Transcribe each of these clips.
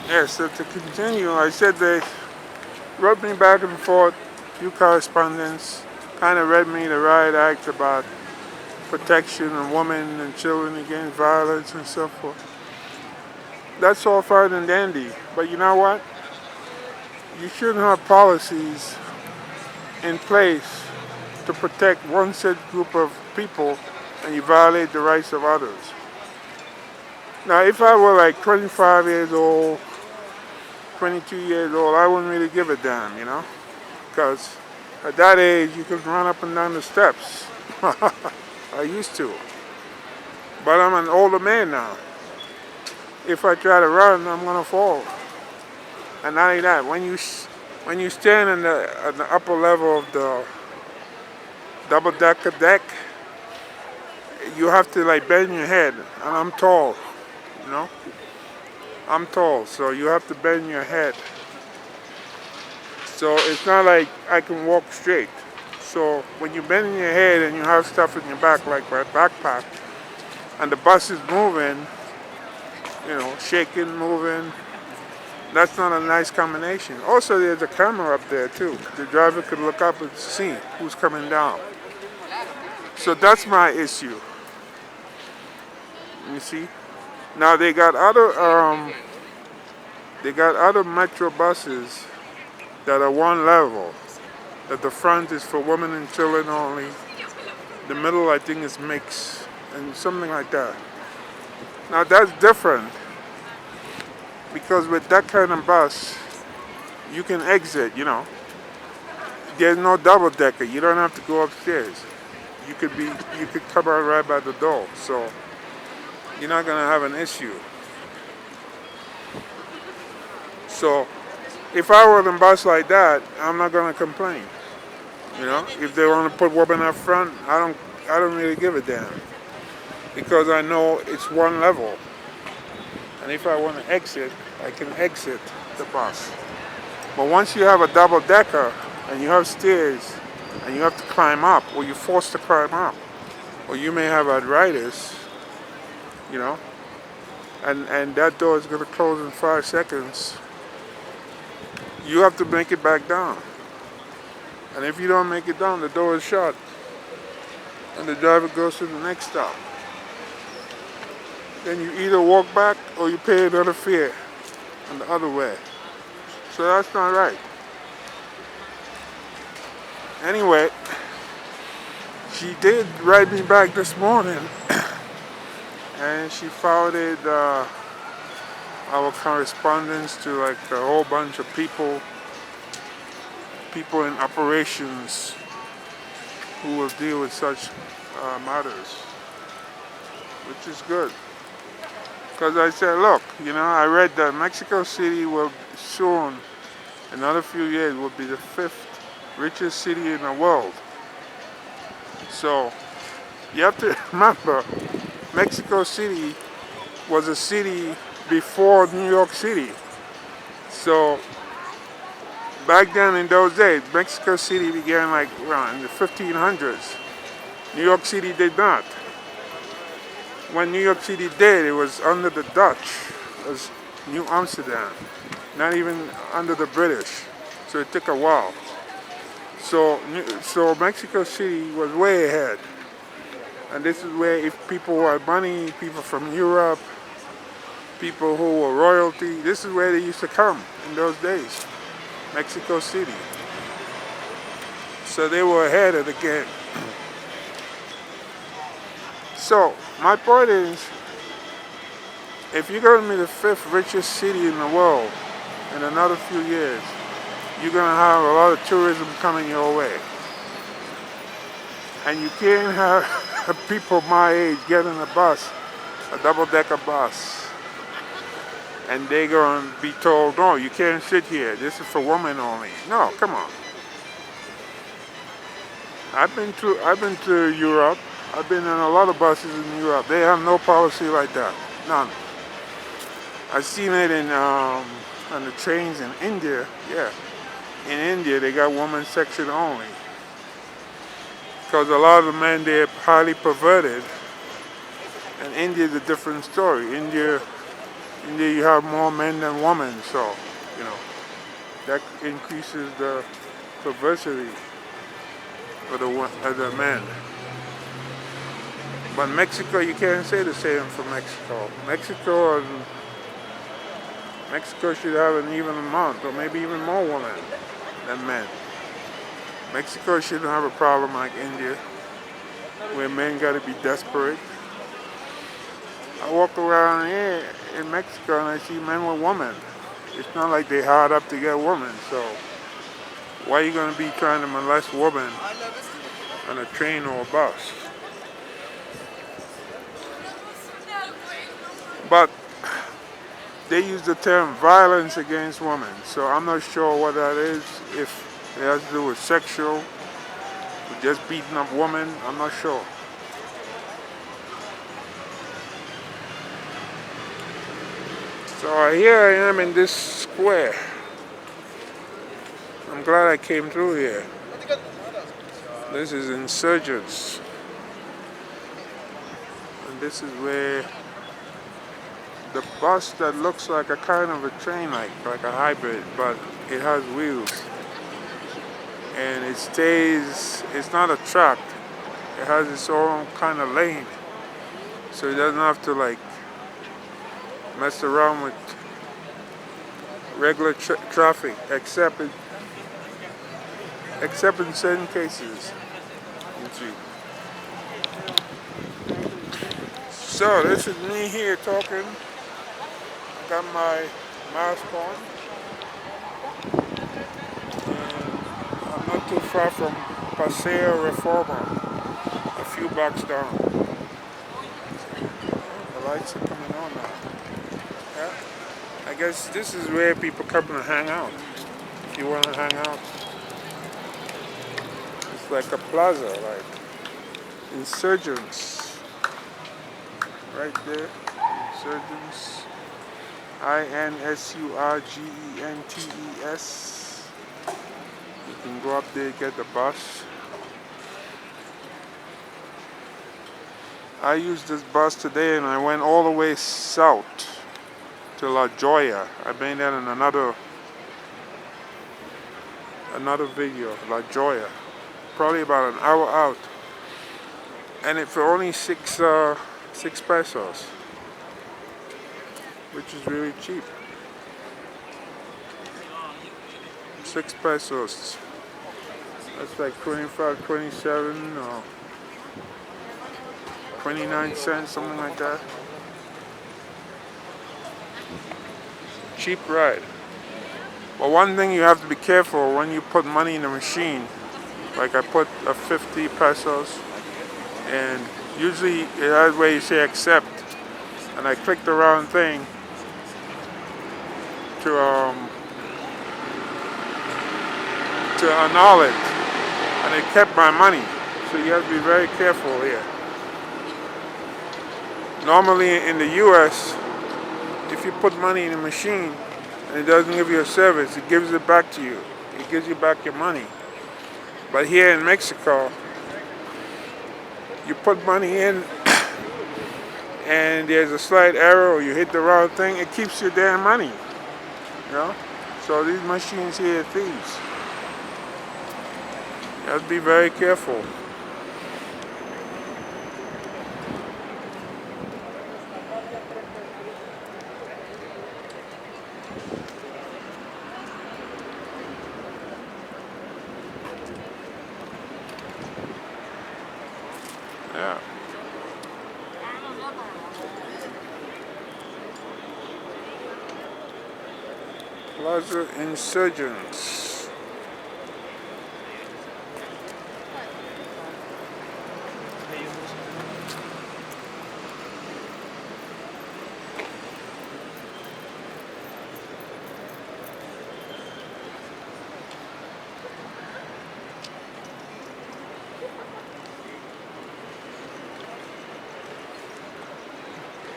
Yeah, so to continue, I said they wrote me back and forth, few correspondence, kind of read me the riot act about protection of women and children against violence and so forth. That's all fine and dandy, but you know what? You shouldn't have policies in place to protect one set group of people and you violate the rights of others. Now, if I were like 25 years old, 22 years old, I wouldn't really give a damn, you know? Because at that age, you could run up and down the steps. I used to. But I'm an older man now. If I try to run, I'm going to fall. And not only that, when you stand on the upper level of the double-decker deck, you have to like bend your head. And I'm tall, you know? I'm tall, so you have to bend your head. So it's not like I can walk straight. So when you bend your head and you have stuff in your back, like my backpack, and the bus is moving, you know, shaking, moving, that's not a nice combination. Also, there's a camera up there too. The driver could look up and see who's coming down. So that's my issue. You see? Now they got other metro buses that are one level. That the front is for women and children only. The middle, I think, is mixed and something like that. Now that's different because with that kind of bus, you can exit. You know, there's no double decker. You don't have to go upstairs. You could come out right by the door. So you're not gonna have an issue. So if I were on a bus like that, I'm not gonna complain. You know, if they want to put women up front, I don't really give a damn because I know it's one level. And if I want to exit, I can exit the bus. But once you have a double decker and you have stairs and you have to climb up, or you're forced to climb up, or you may have arthritis, you know, and that door is going to close in 5 seconds, you have to make it back down. And if you don't make it down, the door is shut. And the driver goes to the next stop. Then you either walk back or you pay another fare on the other way. So that's not right. Anyway, she did write me back this morning and she forwarded our correspondence to like a whole bunch of people in operations who will deal with such matters, which is good. Because I said, look, you know, I read that Mexico City will soon, in another few years, will be the 5th richest city in the world. So you have to remember, Mexico City was a city before New York City. So back then in those days, Mexico City began like around in the 1500s. New York City did not. When New York City did, it was under the Dutch. It was New Amsterdam, not even under the British. So it took a while. So Mexico City was way ahead. And this is where if people who had money, people from Europe, people who were royalty, this is where they used to come in those days. Mexico City. So they were ahead of the game. So my point is, if you're going to be the 5th richest city in the world in another few years, you're going to have a lot of tourism coming your way. And you can't have people my age get in a bus, a double-decker bus, and they're going to be told, no, you can't sit here. This is for women only. No, come on. I've been to Europe. I've been in a lot of buses in Europe. They have no policy like that. None. I've seen it on the trains in India. Yeah. In India, they got women's section only. Because a lot of the men, they're highly perverted. And India is a different story. India, India you have more men than women, so you know that increases the perversity of the men. But Mexico, you can't say the same for Mexico. Mexico should have an even amount, or maybe even more women than men. Mexico shouldn't have a problem like India, where men got to be desperate. I walk around here in Mexico and I see men with women. It's not like they hard up to get women, so why are you going to be trying to molest women on a train or a bus? But they use the term violence against women, so I'm not sure what that is. If it has to do with sexual, with just beating up women, I'm not sure. So here I am in this square. I'm glad I came through here. This is Insurgents. And this is where the bus that looks like a kind of a train, like a hybrid, but it has wheels. And it stays, it's not a track. It has its own kind of lane. So it doesn't have to like mess around with regular traffic, except in certain cases. So this is me here talking. I got my mask on. And I'm not too far from Paseo Reforma, a few blocks down. The lights are coming on now. Yeah. I guess this is where people come to hang out. If you want to hang out. It's like a plaza, like Insurgents. Right there. Insurgents. Insurgents. You can go up there and get the bus. I used this bus today and I went all the way south to La Jolla. I made that in another video, La Jolla. Probably about an hour out. And it for only six pesos, which is really cheap. 6 pesos. That's like 25, 27, or 29 cents, something like that. Cheap ride. But one thing you have to be careful when you put money in the machine. Like I put a 50 pesos, and usually that's where you say accept, and I clicked the wrong thing to annul it, and it kept my money. So you have to be very careful here. Normally in the US, if you put money in a machine and it doesn't give you a service, it gives it back to you. It gives you back your money. But here in Mexico, you put money in and there's a slight error or you hit the wrong thing, it keeps your damn money. You know? So these machines here are thieves. You have to be very careful. Yeah. Plaza Insurgents.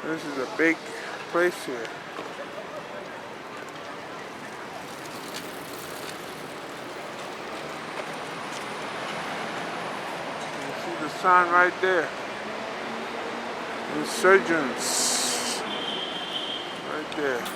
This is a big place here. You see the sign right there. Insurgents. Right Yeah.